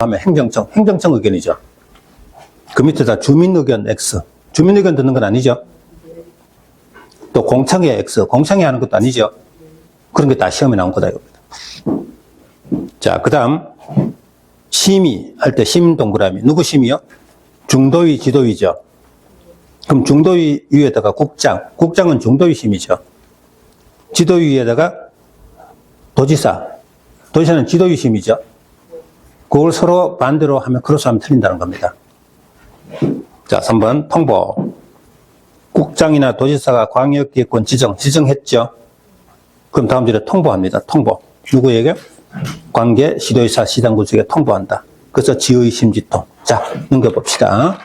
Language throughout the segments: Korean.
하면 행정청 의견이죠. 그 밑에다 주민 의견 X. 주민 의견 듣는 건 아니죠. 또 공청회 X. 공청회 하는 것도 아니죠. 그런 게 다 시험에 나온 거다 이겁니다. 자, 그 다음 심의 할 때 심 동그라미. 누구 심의요? 중도위, 지도위죠. 그럼 중도위 위에다가 국장. 국장은 중도위 심의죠. 지도위 위에다가 도지사. 도지사는 지도위 심의죠. 그걸 서로 반대로 하면 크로스 하면 틀린다는 겁니다. 자, 3번 통보. 국장이나 도지사가 광역기획권 지정했죠. 그럼 다음 줄에 통보합니다. 통보. 누구에게? 관계 시도의사 시당군수에게 통보한다. 그래서 지의 심지통. 자, 넘겨봅시다.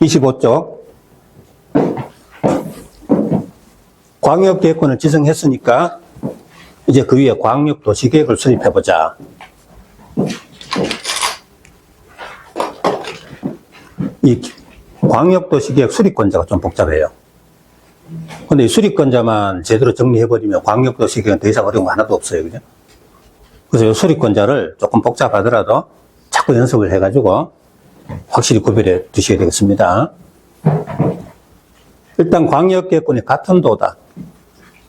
25쪽. 광역계획권을 지정했으니까 이제 그 위에 광역도시계획을 수립해보자. 이 광역도시계획 수립권자가 좀 복잡해요. 근데 이 수립권자만 제대로 정리해버리면 광역도시계획은 더 이상 어려운 거 하나도 없어요. 그죠? 그래서 이 수립권자를 조금 복잡하더라도 자꾸 연습을 해가지고 확실히 구별해 두셔야 되겠습니다. 일단 광역계획권이 같은 도다.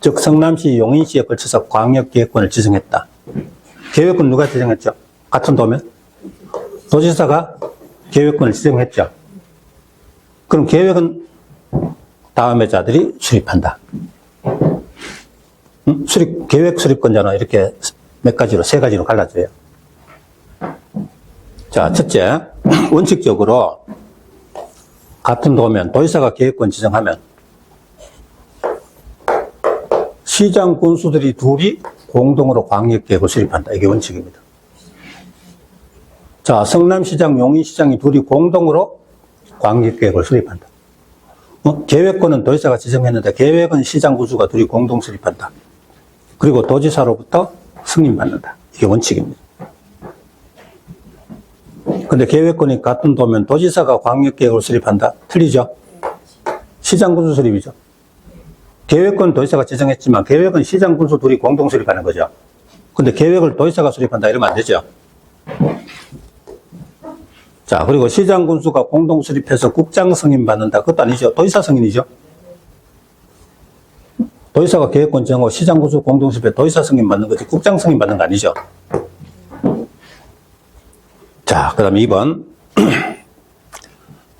즉 성남시, 용인시에 걸쳐서 광역계획권을 지정했다. 계획권 누가 지정했죠? 같은 도면? 도지사가 계획권을 지정했죠. 그럼 계획은 다음의 자들이 수립한다. 계획 수립권자는 이렇게 몇 가지로, 세 가지로 갈라져요. 자, 첫째, 원칙적으로 같은 도면, 도지사가 계획권 지정하면 시장 군수들이 둘이 공동으로 광역계획을 수립한다. 이게 원칙입니다. 자, 성남시장, 용인시장이 둘이 공동으로 광역계획을 수립한다. 계획권은 도지사가 지정했는데 계획은 시장 군수가 둘이 공동 수립한다. 그리고 도지사로부터 승인받는다. 이게 원칙입니다. 근데 계획권이 같은 도면 도지사가 광역계획을 수립한다? 틀리죠? 시장 군수 수립이죠. 계획권 도지사가 지정했지만 계획은 시장 군수 둘이 공동 수립하는 거죠. 근데 계획을 도지사가 수립한다 이러면 안 되죠. 자, 그리고 시장 군수가 공동 수립해서 국장 승인 받는다. 그것도 아니죠. 도지사 승인이죠. 도지사가 계획권 정하고 시장 군수 공동 수립해 도지사 승인 받는 거지 국장 승인 받는 거 아니죠. 자, 그 다음에 2번.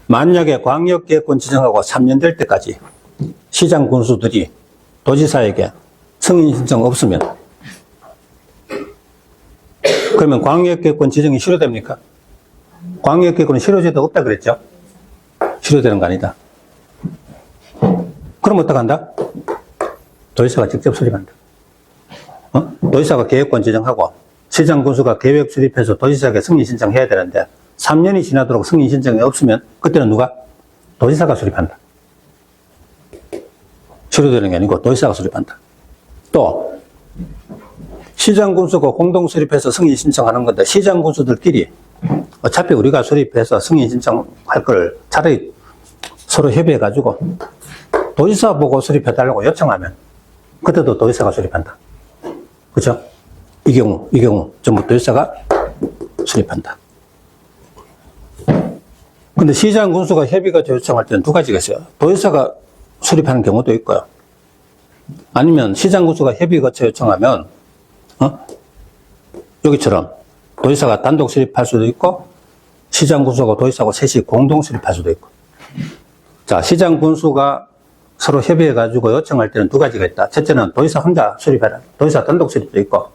만약에 광역계획권 지정하고 3년 될 때까지 시장 군수들이 도지사에게 승인 신청 없으면 그러면 광역계획권 지정이 실효됩니까? 광역계획권은 실효제도 없다 그랬죠? 실효되는 거 아니다. 그럼 어떡한다? 도지사가 직접 수립한다. 도지사가 계획권 지정하고 시장 군수가 계획 수립해서 도지사에게 승인 신청해야 되는데 3년이 지나도록 승인 신청이 없으면 그때는 누가? 도지사가 수립한다. 실효되는 게 아니고 도지사가 수립한다. 또 시장 군수가 공동 수립해서 승인 신청하는 건데 시장 군수들끼리 어차피 우리가 수립해서 승인 신청할 걸 차라리 서로 협의해가지고 도지사 보고 수립해달라고 요청하면 그때도 도지사가 수립한다. 그죠? 이 경우 전부 도지사가 수립한다. 근데 시장 군수가 협의가 요청할 때는 두 가지가 있어요. 도지사가 수립하는 경우도 있고요. 아니면 시장 군수가 협의 거쳐 요청하면 여기처럼 도지사가 단독 수립할 수도 있고 시장 군수하고 도지사하고 셋이 공동 수립할 수도 있고. 자, 시장 군수가 서로 협의해가지고 요청할 때는 두 가지가 있다. 첫째는 도지사 혼자 수립해라. 도지사 단독 수립도 있고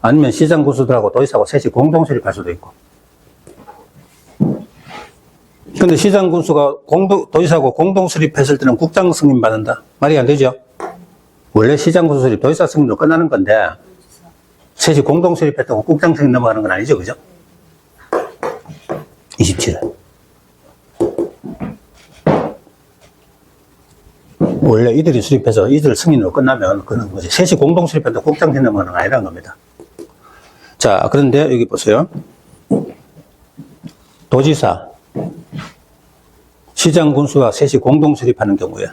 아니면 시장 군수들하고 도지사하고 셋이 공동 수립할 수도 있고. 근데 시장 군수가 도지사하고 공동 수립했을 때는 국장 승인 받는다. 말이 안 되죠? 원래 시장 군수 수립 도지사 승인으로 끝나는 건데 셋이 공동 수립했다고 국장 승인 넘어가는 건 아니죠. 그죠? 27. 원래 이들이 수립해서 이들 승인으로 끝나면 그는 뭐지? 셋이 공동 수립했다고 국장 승인 넘어가는 건 아니라는 겁니다. 자, 그런데 여기 보세요. 도지사, 시장 군수와 셋이 공동 수립하는 경우에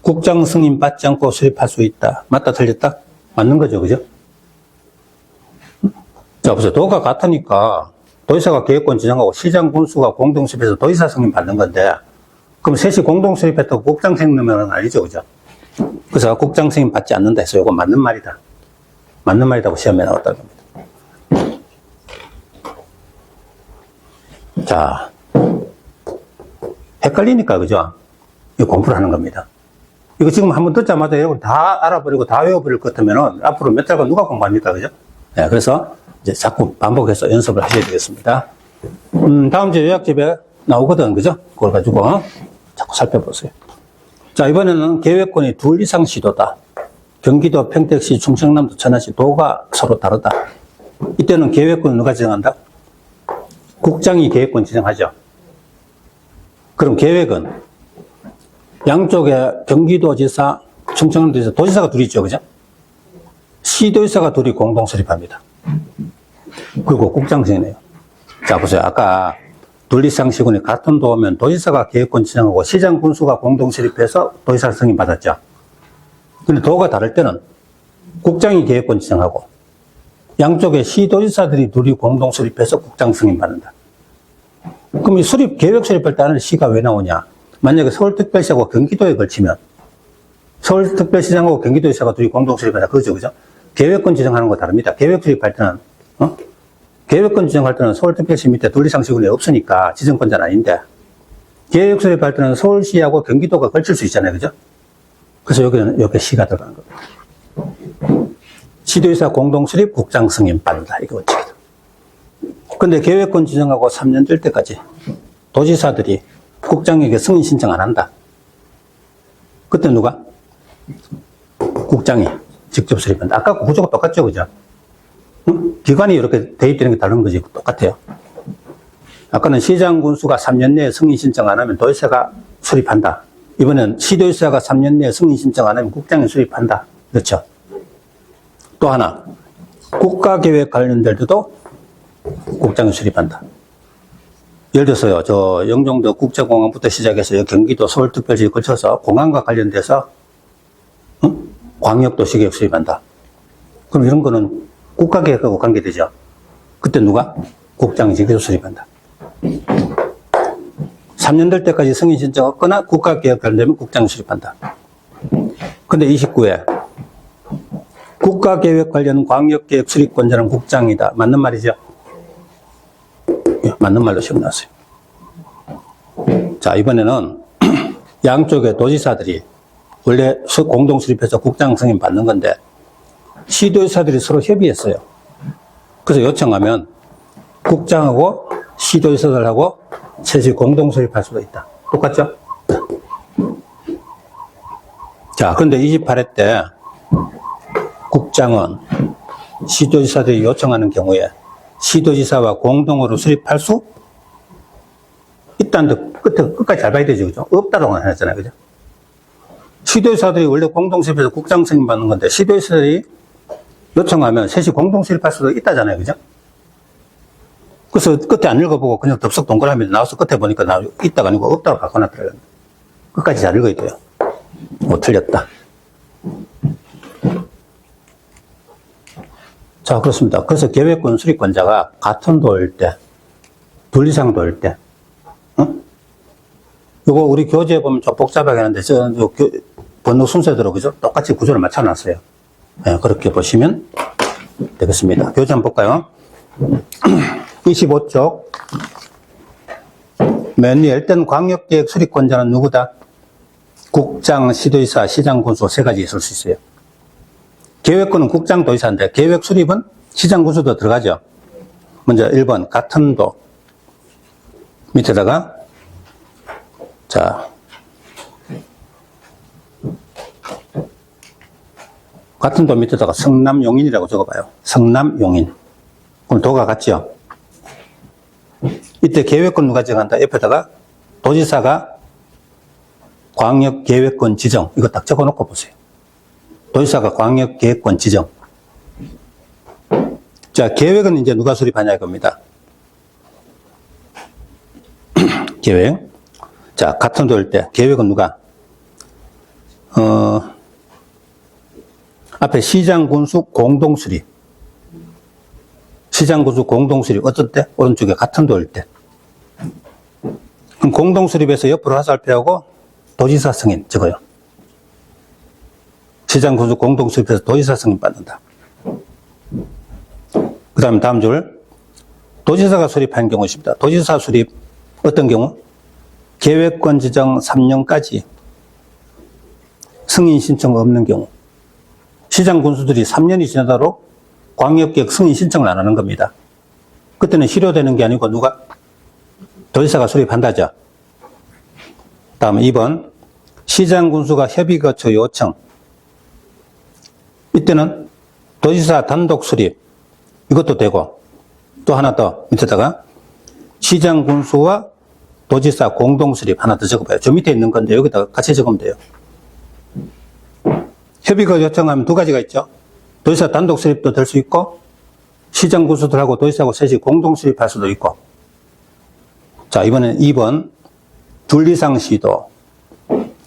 국장 승인 받지 않고 수립할 수 있다. 맞다 틀렸다? 맞는 거죠. 그죠? 자, 보세요. 도가 같으니까 도지사가 계획권 지정하고 시장 군수가 공동 수립해서 도지사 승인 받는 건데, 그럼 셋이 공동 수립했다고 국장 승인은 아니죠, 그죠? 그래서 국장 승인 받지 않는다 해서 이거 맞는 말이다. 맞는 말이라고 시험에 나왔다는 겁니다. 자, 헷갈리니까, 그죠? 이거 공부를 하는 겁니다. 이거 지금 한번 듣자마자 여러분 다 알아버리고 다 외워버릴 것 같으면은 앞으로 몇 달간 누가 공부합니까, 그죠? 네, 그래서 이제 자꾸 반복해서 연습을 하셔야 되겠습니다. 다음 주에 요약집에 나오거든, 그죠? 그걸 가지고 자꾸 살펴보세요. 자, 이번에는 계획권이 둘 이상 시도다. 경기도, 평택시, 충청남도, 천안시 도가 서로 다르다. 이때는 계획권을 누가 지정한다? 국장이 계획권 지정하죠. 그럼 계획은 양쪽에 경기도지사, 충청남도지사, 도지사가 둘이 있죠, 그죠? 시도지사가 둘이 공동 수립합니다. 그리고 국장 승인해요. 자, 보세요. 아까 둘 이상 시군이 같은 도면 도지사가 계획권 지정하고 시장 군수가 공동 수립해서 도지사 승인 받았죠. 근데 도가 다를 때는 국장이 계획권 지정하고 양쪽에 시도지사들이 둘이 공동 수립해서 국장 승인 받는다. 그럼 이 수립, 계획 수립할 때는 시가 왜 나오냐? 만약에 서울특별시하고 경기도에 걸치면 서울특별시장하고 경기도지사가 둘이 공동 수립한다. 그죠, 그죠? 계획권 지정하는 거 다릅니다. 계획 수립할 때는, 계획권 지정할 때는 서울특별시 밑에 둘 이상 시군이 없으니까 지정권자는 아닌데, 계획 수립할 때는 서울시하고 경기도가 걸칠 수 있잖아요. 그죠? 그래서 여기는 이렇게 시가 들어가는 겁니다. 시도지사 공동 수립 국장 승인 받는다. 이게 원칙이다. 근데 계획권 지정하고 3년 될 때까지 도지사들이 국장에게 승인 신청 안 한다. 그때 누가? 국장이 직접 수립한다. 아까 구조가 똑같죠, 그죠? 응? 기관이 이렇게 대입되는 게 다른 거지. 똑같아요. 아까는 시장 군수가 3년 내에 승인 신청 안 하면 도지사가 수립한다. 이번엔 시도지사가 3년 내에 승인 신청 안 하면 국장이 수립한다. 그렇죠? 또 하나, 국가계획 관련될 때도 국장이 수립한다. 예를 들어서요, 저 영종도 국제공항부터 시작해서 경기도 서울특별시에 걸쳐서 공항과 관련돼서 광역도시계획 수립한다. 그럼 이런 거는 국가계획하고 관계되죠. 그때 누가? 국장이 직접 수립한다. 3년 될 때까지 승인 신청 없거나 국가계획 관련되면 국장이 수립한다. 근데 29회 국가계획 관련 광역계획 수립권자는 국장이다. 맞는 말이죠? 예, 맞는 말로 시험 나왔어요. 자, 이번에는 양쪽의 도지사들이 원래 공동 수립해서 국장 승인 받는 건데 시도지사들이 서로 협의했어요. 그래서 요청하면 국장하고 시도지사들하고 셋이 공동 수립할 수도 있다. 똑같죠? 자, 그런데 28회 때 국장은 시도지사들이 요청하는 경우에 시도지사와 공동으로 수립할 수 있다는데 끝까지 잘 봐야 되죠, 그죠? 없다라고 했잖아요, 그죠? 시도지사들이 원래 공동 수립해서 국장 승인 받는 건데 시도지사들이 요청하면 셋이 공동 수립할 수도 있다잖아요, 그죠? 그래서 끝에 안 읽어보고 그냥 덥석 동그라미 나와서 끝에 보니까 있다가 아니고 없다고 바꿔놨더라고요. 끝까지 잘 읽어야 돼요. 틀렸다. 자, 그렇습니다. 그래서 계획권 수립권자가 같은 도일 때, 둘 이상 도일 때, 요거 우리 교재에 보면 좀 복잡하게 하는데, 번호 순서대로, 그죠? 똑같이 구조를 맞춰놨어요. 네, 그렇게 보시면 되겠습니다. 교재 한번 볼까요? 25쪽. 맨 위에 일단 광역계획 수립권자는 누구다? 국장, 시도지사, 시장, 군수 세 가지 있을 수 있어요. 계획권은 국장, 도지사인데 계획 수립은 시장, 군수도 들어가죠. 먼저 1번 같은 도 밑에다가 자 같은 도 밑에다가 성남용인이라고 적어봐요. 성남용인. 그럼 도가 같죠. 이때 계획권 누가 정한다? 옆에다가 도지사가 광역계획권 지정 이거 딱 적어놓고 보세요. 도지사가 광역계획권 지정. 자, 계획은 이제 누가 수립하냐 이겁니다. 계획. 자, 같은 도일 때 계획은 누가? 앞에 시장, 군수 공동 수립. 시장군수 공동수립 어떨 때? 오른쪽에 같은 도일 때. 그럼 공동수립에서 옆으로 화살표하고 도지사 승인 적어요. 시장군수 공동수립에서 도지사 승인 받는다. 그 다음에 다음 줄. 도지사가 수립한 경우 있습니다. 도지사 수립 어떤 경우? 계획권 지정 3년까지 승인 신청 없는 경우. 시장 군수들이 3년이 지나도록 광역계획 승인 신청을 안 하는 겁니다. 그때는 실효되는 게 아니고 누가? 도지사가 수립한다죠. 다음 2번. 시장 군수가 협의 거쳐 요청. 이때는 도지사 단독 수립. 이것도 되고, 또 하나 더 밑에다가 시장 군수와 도지사 공동 수립 하나 더 적어봐요. 저 밑에 있는 건데 여기다가 같이 적으면 돼요. 협의가 요청하면 두 가지가 있죠. 도지사 단독 수립도 될 수 있고 시장 군수들하고 도지사하고 셋이 공동 수립할 수도 있고. 자, 이번엔 2번 둘 이상 시도.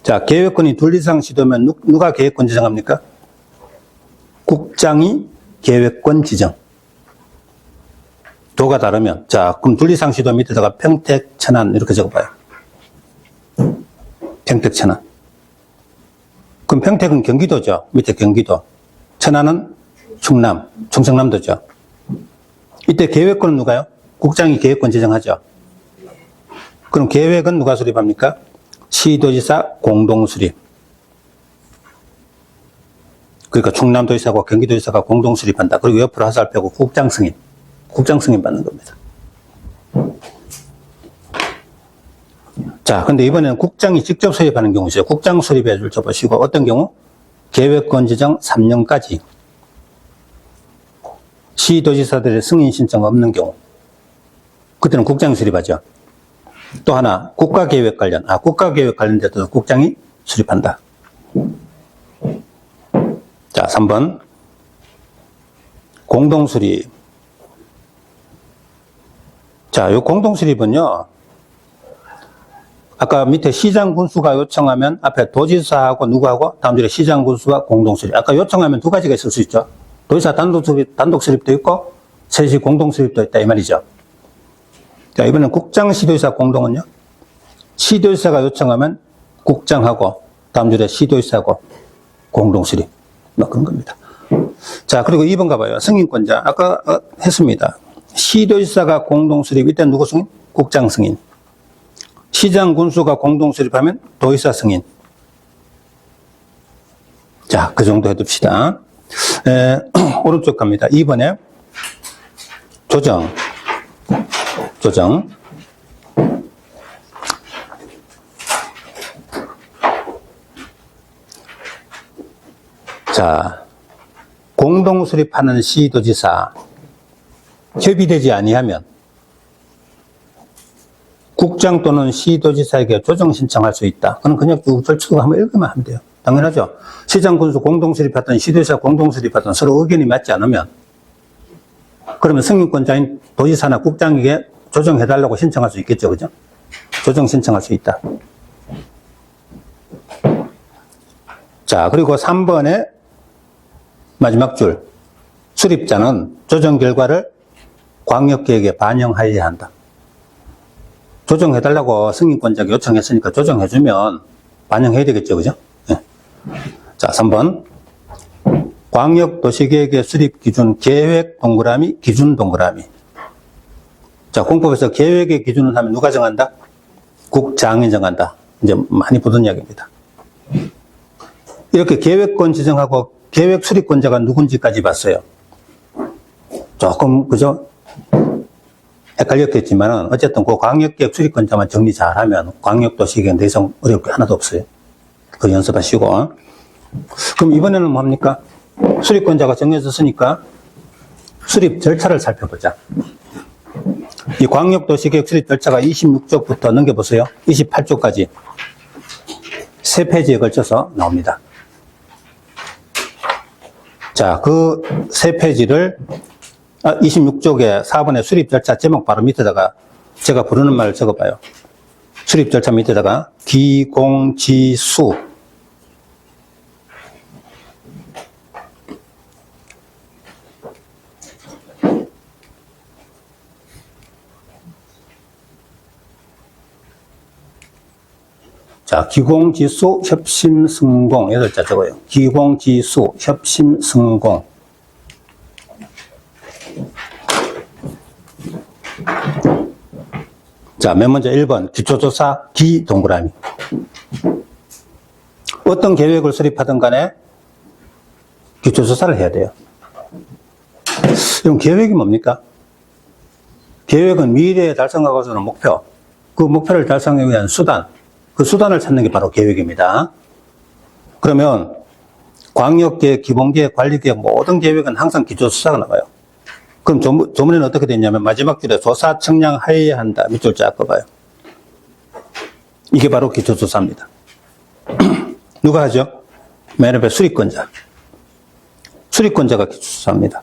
자, 계획권이 둘 이상 시도면 누가 계획권 지정합니까? 국장이 계획권 지정. 도가 다르면, 자, 그럼 둘 이상 시도 밑에다가 평택, 천안 이렇게 적어봐요. 평택, 천안. 그럼 평택은 경기도죠. 밑에 경기도. 천안은 충남, 충청남도죠. 이때 계획권은 누가요? 국장이 계획권 지정하죠. 그럼 계획은 누가 수립합니까? 시도지사 공동수립. 그러니까 충남도지사하고 경기도지사가 공동수립한다. 그리고 옆으로 화살표고 국장 승인. 국장 승인 받는 겁니다. 자, 근데 이번에는 국장이 직접 수립하는 경우 있어요. 국장 수립해 줄 줘보시고, 어떤 경우? 계획권 지정 3년까지. 시도지사들의 승인 신청 없는 경우. 그때는 국장이 수립하죠. 또 하나, 국가계획 관련. 국가계획 관련돼도 국장이 수립한다. 자, 3번. 공동수립. 자, 요 공동수립은요, 아까 밑에 시장 군수가 요청하면 앞에 도지사하고 누구하고 다음 줄에 시장 군수와 공동수립. 아까 요청하면 두 가지가 있을 수 있죠. 도지사 단독 수립도 있고 셋이 공동수립도 있다 이 말이죠. 자, 이번엔 국장 시도지사 공동은요, 시도지사가 요청하면 국장하고 다음 줄에 시도지사하고 공동수립. 뭐 그런 겁니다. 자, 그리고 2번 가봐요. 승인권자. 아까 했습니다. 시도지사가 공동수립. 이때 누구 승인? 국장 승인. 시장 군수가 공동수립하면 도지사 승인. 자, 그 정도 해둡시다. 오른쪽 갑니다. 2번에 조정. 자, 공동수립하는 시도지사 협의되지 아니하면 국장 또는 시도지사에게 조정 신청할 수 있다. 그건 그냥 쭉 절차도 한번 읽으면 하면 돼요. 당연하죠. 시장 군수 공동수립하든 시도지사 공동수립하든 서로 의견이 맞지 않으면 그러면 승인권자인 도지사나 국장에게 조정해달라고 신청할 수 있겠죠. 그죠? 조정 신청할 수 있다. 자, 그리고 3번에 마지막 줄. 수립자는 조정 결과를 광역계획에 반영하여야 한다. 조정해달라고 승인권자가 요청했으니까 조정해주면 반영해야 되겠죠. 그죠? 네. 자, 3번. 광역도시계획의 수립 기준, 계획 동그라미, 기준 동그라미. 자, 공법에서 계획의 기준을 하면 누가 정한다? 국장이 정한다. 이제 많이 보던 이야기입니다. 이렇게 계획권 지정하고 계획 수립권자가 누군지까지 봤어요. 조금, 그죠? 헷갈렸겠지만, 어쨌든 그 광역계획 수립권자만 정리 잘하면 광역도시계획 내성 어려울 게 하나도 없어요. 그 연습하시고. 그럼 이번에는 뭡니까? 수립권자가 정해졌으니까 수립 절차를 살펴보자. 이 광역도시계획 수립 절차가 26쪽부터 넘겨보세요. 28쪽까지. 3페이지에 걸쳐서 나옵니다. 자, 그 3페이지를 26쪽에 4번의 수립 절차 제목 바로 밑에다가 제가 부르는 말을 적어봐요. 수립 절차 밑에다가 기공지수. 자, 기공지수, 협심승공. 8자 적어요. 기공지수, 협심승공. 자, 맨 먼저 1번. 기초조사 기 동그라미. 어떤 계획을 수립하든 간에 기초조사를 해야 돼요. 그럼 계획이 뭡니까? 계획은 미래에 달성하고 있는 목표. 그 목표를 달성하기 위한 수단. 그 수단을 찾는 게 바로 계획입니다. 그러면 광역계획, 기본계획, 관리계획 모든 계획은 항상 기초조사가 나와요. 그럼 조문에는 어떻게 됐냐면 마지막 줄에 조사 청량하여야 한다. 밑줄 쫙 꺼봐요. 이게 바로 기초조사입니다. 누가 하죠? 맨 앞에 수립권자. 수립권자가 기초조사입니다.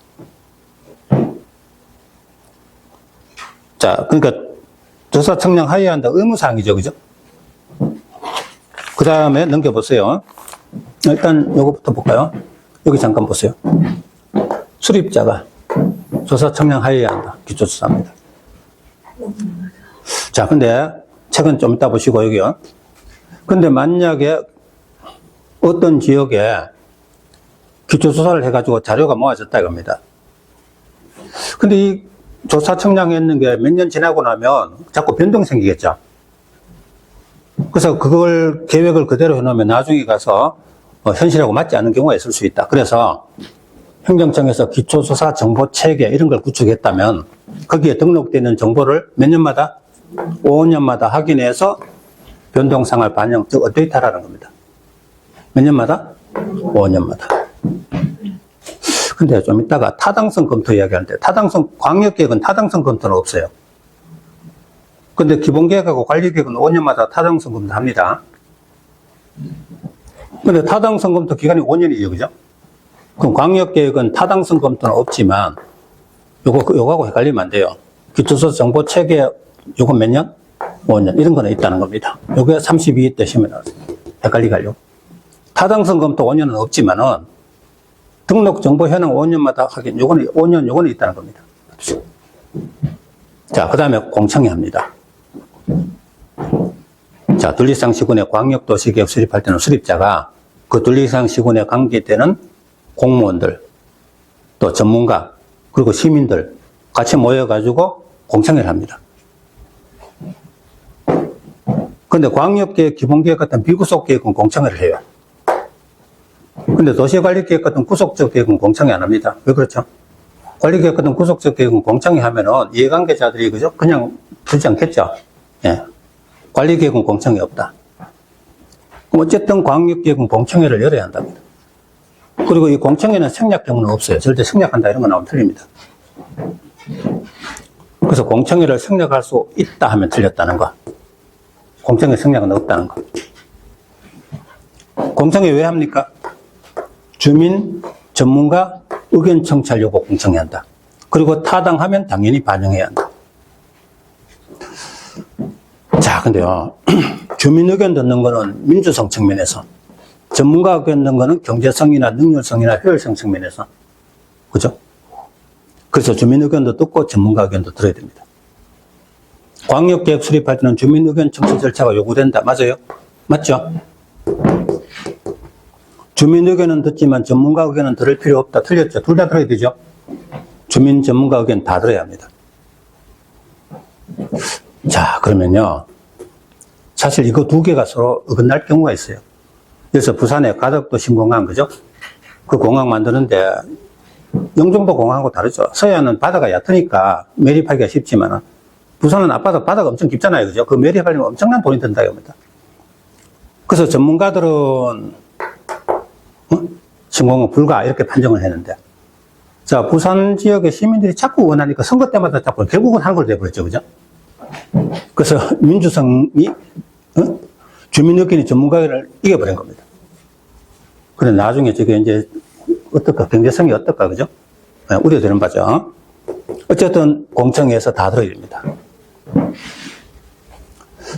자, 그러니까 조사 청량하여야 한다. 의무사항이죠. 그죠? 그 다음에 넘겨보세요. 일단 요거부터 볼까요? 여기 잠깐 보세요. 수립자가 조사 청량하여야 한다. 기초조사입니다. 자, 근데 책은 좀 이따 보시고 여기요. 근데 만약에 어떤 지역에 기초조사를 해가지고 자료가 모아졌다 이겁니다. 근데 이 조사 청량했는 게 몇 년 지나고 나면 자꾸 변동이 생기겠죠. 그래서 그걸 계획을 그대로 해놓으면 나중에 가서 현실하고 맞지 않는 경우가 있을 수 있다. 그래서 행정청에서 기초조사 정보 체계 이런 걸 구축했다면 거기에 등록되어 있는 정보를 몇 년마다? 5년마다 확인해서 변동상을 반영, 즉 업데이트하라는 겁니다. 몇 년마다? 5년마다. 근데 좀 이따가 타당성 검토 이야기하는데 광역계획은 타당성 검토는 없어요. 근데 기본계획하고 관리계획은 5년마다 타당성 검토 합니다. 근데 타당성 검토 기간이 5년이죠, 그죠? 그럼 광역계획은 타당성 검토는 없지만, 요거하고 헷갈리면 안 돼요. 기초조사 정보 체계, 요거 몇 년? 5년. 이런 거는 있다는 겁니다. 요게 32회 때 시험에 나왔어요. 헷갈리게 하려고. 타당성 검토 5년은 없지만은, 등록 정보 현황 5년마다 확인, 요거는 5년, 요거는 있다는 겁니다. 자, 그 다음에 공청회 합니다. 자, 둘리상 시군의 광역도시계획 수립할 때는 수립자가 그 둘리상 시군에 관계되는 공무원들, 또 전문가, 그리고 시민들 같이 모여가지고 공청회를 합니다. 근데 광역계획, 기본계획 같은 비구속 계획은 공청회를 해요. 근데 도시관리계획 같은 구속적 계획은 공청회 안 합니다. 왜 그렇죠? 관리계획 같은 구속적 계획은 공청회 하면은 이해관계자들이 그죠? 그냥 들지 않겠죠? 예. 관리계획은 공청회 없다. 그럼 어쨌든 광역계획은 공청회를 열어야 한답니다. 그리고 이 공청회는 생략 경우는 없어요. 절대 생략한다 이런 거 나오면 틀립니다. 그래서 공청회를 생략할 수 있다 하면 틀렸다는 거. 공청회 생략은 없다는 거. 공청회 왜 합니까? 주민, 전문가, 의견 청취할 요구 공청회 한다. 그리고 타당하면 당연히 반영해야 한다. 자, 근데요. 주민 의견 듣는 거는 민주성 측면에서, 전문가 의견 듣는 거는 경제성이나 능률성이나 효율성 측면에서. 그죠? 그래서 주민 의견도 듣고 전문가 의견도 들어야 됩니다. 광역계획 수립할 때는 주민 의견 청취 절차가 요구된다. 맞아요? 맞죠? 주민 의견은 듣지만 전문가 의견은 들을 필요 없다. 틀렸죠? 둘 다 들어야 되죠? 주민 전문가 의견 다 들어야 합니다. 자, 그러면요. 사실 이거 두 개가 서로 어긋날 경우가 있어요. 그래서 부산에 가덕도 신공항, 그죠? 그 공항 만드는데 영종도 공항하고 다르죠. 서해안은 바다가 얕으니까 매립하기가 쉽지만 부산은 앞바다, 바다가 엄청 깊잖아요. 그죠? 그 매립하려면 엄청난 돈이 든다고 합니다. 그래서 전문가들은 신공항 불가 이렇게 판정을 했는데, 자, 부산 지역의 시민들이 자꾸 원하니까 선거 때마다 자꾸 결국은 한 걸 돼버렸죠. 그죠? 그래서 민주성이, 주민 의견이 전문가 의견을 이겨버린 겁니다. 그런데 나중에 저게 이제 어떨까, 경제성이 어떨까, 그죠? 우려되는 바죠. 어쨌든 공청회에서 다 들어야 됩니다.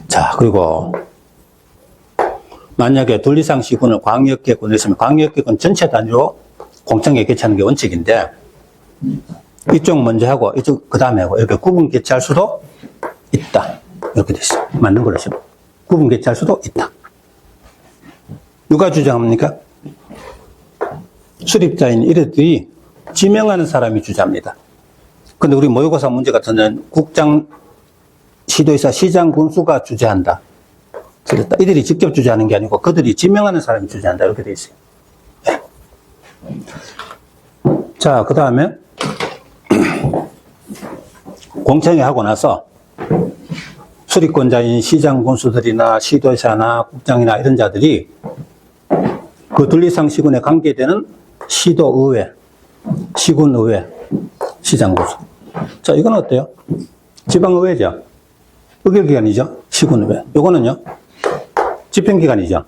자, 그리고 만약에 둘리상 시군을 광역계획으로 했으면 광역계획은 전체 단위로 공청회 개최하는 게 원칙인데, 이쪽 먼저 하고 이쪽 그 다음에 하고 이렇게 구분 개최할 수도 있다. 이렇게 됐어요. 맞는 걸로 싶어. 구분 개최할 수도 있다. 누가 주장합니까? 수립자인 이들이 지명하는 사람이 주장합니다. 근데 우리 모의고사 문제 같은 데는 국장, 시도의사, 시장, 군수가 주재한다. 그랬다. 이들이 직접 주재하는 게 아니고 그들이 지명하는 사람이 주재한다. 이렇게 돼 있어요. 네. 자, 그 다음에 공청회 하고 나서 수립권자인 시장, 군수들이나 시도의사나 국장이나 이런 자들이 그 둘 이상 시군에 관계되는 시도의회, 시군의회, 시장, 군수. 자, 이건 어때요? 지방의회죠. 의결기관이죠. 시군의회. 요거는요. 집행기관이죠.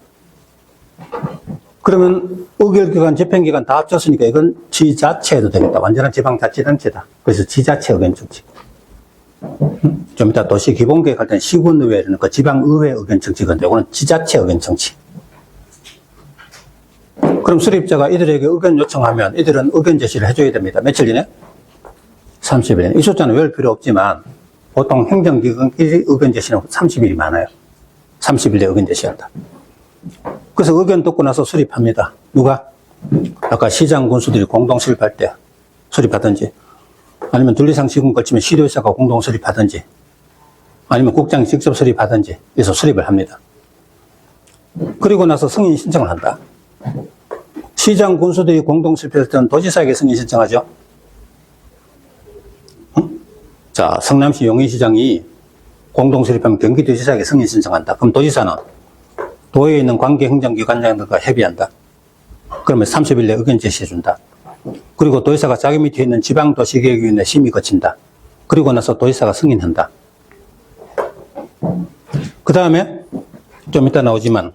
그러면 의결기관, 집행기관 다 합쳤으니까 이건 지자체도 되겠다. 완전한 지방자치단체다. 그래서 지자체 의견 정치. 좀 이따 도시 기본계획 할 때는 시군의회는 그 지방의회 의견 정치건데 이거는 지자체 의견 정치. 그럼 수립자가 이들에게 의견 요청하면 이들은 의견 제시를 해줘야 됩니다. 며칠 전에? 30일. 이 숫자는 외울 필요 없지만 보통 행정기관끼리 의견 제시는 30일이 많아요. 30일에 의견 제시한다. 그래서 의견 듣고 나서 수립합니다. 누가? 아까 시장 군수들이 공동 수립할 때 수립하든지 아니면 둘 이상 시군 걸치면 시도의사가 공동 수립하든지 아니면 국장이 직접 수립하든지 해서 수립을 합니다. 그리고 나서 승인 신청을 한다. 시장 군수들이 공동 수립할 때는 도지사에게 승인 신청하죠. 자, 성남시 용인시장이 공동 수립하면 경기도지사에게 승인 신청한다. 그럼 도지사는 도에 있는 관계 행정기관장들과 협의한다. 그러면 30일 내에 의견 제시해준다. 그리고 도지사가 자기 밑에 있는 지방도시계획위원회 심의 거친다. 그리고 나서 도지사가 승인한다. 그 다음에 좀 이따 나오지만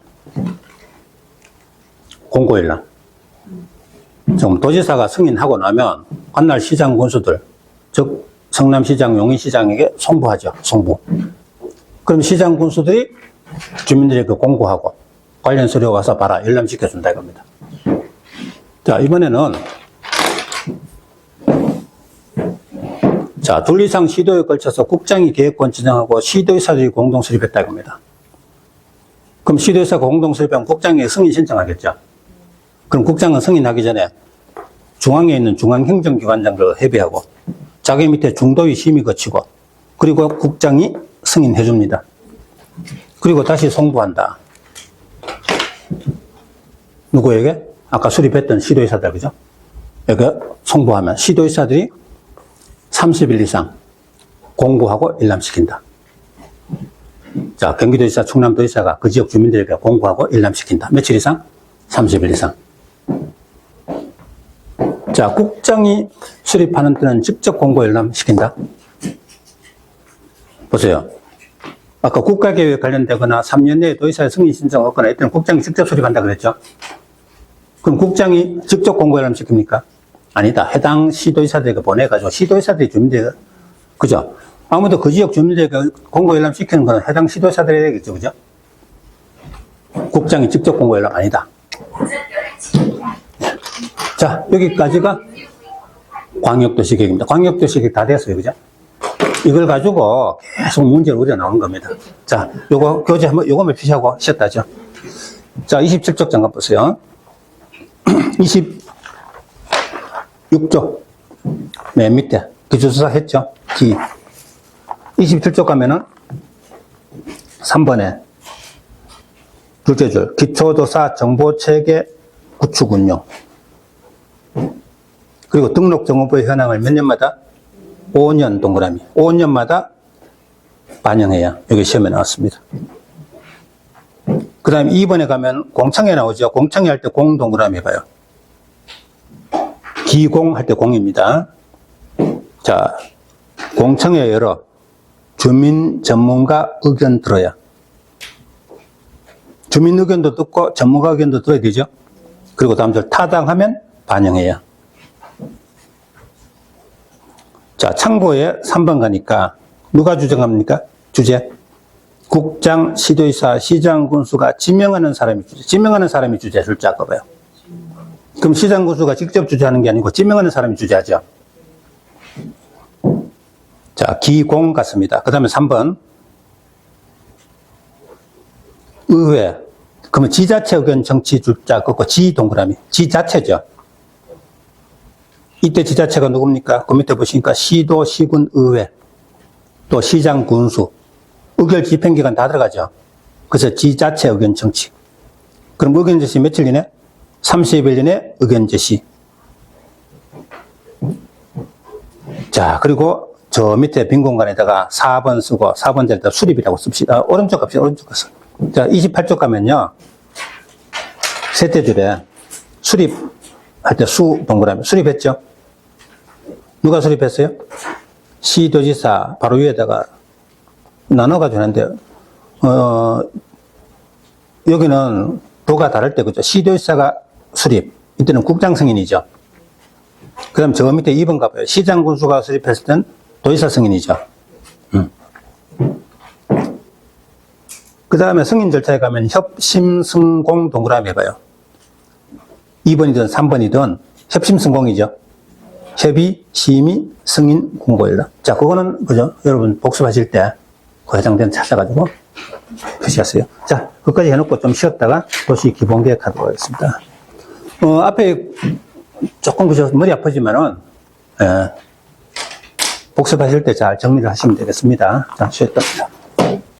공고일날. 지금 도지사가 승인하고 나면 관날 시장 군수들, 즉 성남시장, 용인시장에게 송부하죠. 송부. 그럼 시장 군수들이 주민들에게 공고하고 관련 서류 와서 봐라. 열람시켜준다 이겁니다. 자, 이번에는 자, 둘 이상 시도에 걸쳐서 국장이 계획권 지정하고 시도의사들이 공동 수립했다 이겁니다. 그럼 시도의사가 공동 수립하면 국장에게 승인 신청하겠죠. 그럼 국장은 승인하기 전에 중앙에 있는 중앙행정기관장들과 협의하고 자기 밑에 중도위 심의 거치고 그리고 국장이 승인해 줍니다. 그리고 다시 송부한다. 누구에게? 아까 수립했던 시도의사들, 그죠? 여기 송부하면 시도의사들이 30일 이상 공고하고 일람시킨다. 자, 경기도지사, 충남도지사가 그 지역 주민들에게 공고하고 일람시킨다. 며칠 이상? 30일 이상. 자, 국장이 수립하는 때는 직접 공고 일람시킨다. 보세요. 아까 국가계획 관련되거나 3년 내에 도지사의 승인 신청 없거나 이때는 국장이 직접 수립한다 그랬죠? 그럼 국장이 직접 공고 일람시킵니까? 아니다. 해당 시도의사들에게 보내가지고 시도의사들이 주민들에게, 그죠? 아무도 그 지역 주민들에게 공고 일람시키는 건 해당 시도의사들에게겠죠, 그죠? 국장이 직접 공고 일람 아니다. 자, 여기까지가 광역도시계획입니다. 광역도시계획 다 됐어요, 그죠? 이걸 가지고 계속 문제를 우려 나온 겁니다. 자, 요거 교재 한번, 요거만 표시하고 쉬었다죠. 자, 27쪽 잠깐 보세요. 26쪽. 맨 밑에. 기초조사 했죠? 기. 27쪽 가면은 3번에 둘째 줄. 기초조사 정보체계 구축 운용. 그리고 등록정보부의 현황을 몇 년마다? 5년 동그라미. 5년마다 반영해야. 여기 시험에 나왔습니다. 그 다음에 2번에 가면 공청회 나오죠. 공청회 할 때 공 동그라미 해봐요. 기공 할 때 공입니다. 자, 공청회 열어 주민 전문가 의견 들어야. 주민 의견도 듣고 전문가 의견도 들어야 되죠. 그리고 다음 줄 타당하면 반영해야. 자, 참고에 3번 가니까 누가 주장합니까? 주제. 국장, 시도의사, 시장 군수가 지명하는 사람이 주제. 지명하는 사람이 주제. 줄자 봐요. 그럼 시장 군수가 직접 주재하는 게 아니고 지명하는 사람이 주재하죠. 자, 기공 같습니다. 그 다음에 3번. 의회. 그러면 지자체 의견 정치 줄자 긋고 지 동그라미. 지자체죠. 이때 지자체가 누굽니까? 그 밑에 보시니까 시도, 시군, 의회, 또 시장, 군수, 의결 집행기관 다 들어가죠. 그래서 지자체 의견 정치. 그럼 의견 제시 며칠 이내? 30일 이내 의견 제시. 자, 그리고 저 밑에 빈 공간에다가 4번 쓰고 4번 자리에다 수립이라고 씁시다. 오른쪽 갑시다. 오른쪽 가서. 자, 28쪽 가면요. 셋째 줄에 수립할 때 수 동그라미. 수립했죠? 누가 수립했어요? 시도지사 바로 위에다가 나눠가지고 하는데, 여기는 도가 다를 때, 그죠? 시도지사가 수립. 이때는 국장 승인이죠. 그 다음 저 밑에 2번 가봐요. 시장 군수가 수립했을 땐 도지사 승인이죠. 그 다음에 승인 절차에 가면 협심승공 동그라미 해봐요. 2번이든 3번이든 협심승공이죠. 협의, 심의, 승인, 공고일다. 자, 그거는, 그죠? 여러분 복습하실 때 그 해당되는 찾아가지고 표시하세요. 자, 그까지 해놓고 좀 쉬었다가 도시 기본계획 하도록 하겠습니다. 앞에 조금 그죠? 머리 아프지만은, 복습하실 때 잘 정리를 하시면 되겠습니다. 자, 쉬었다.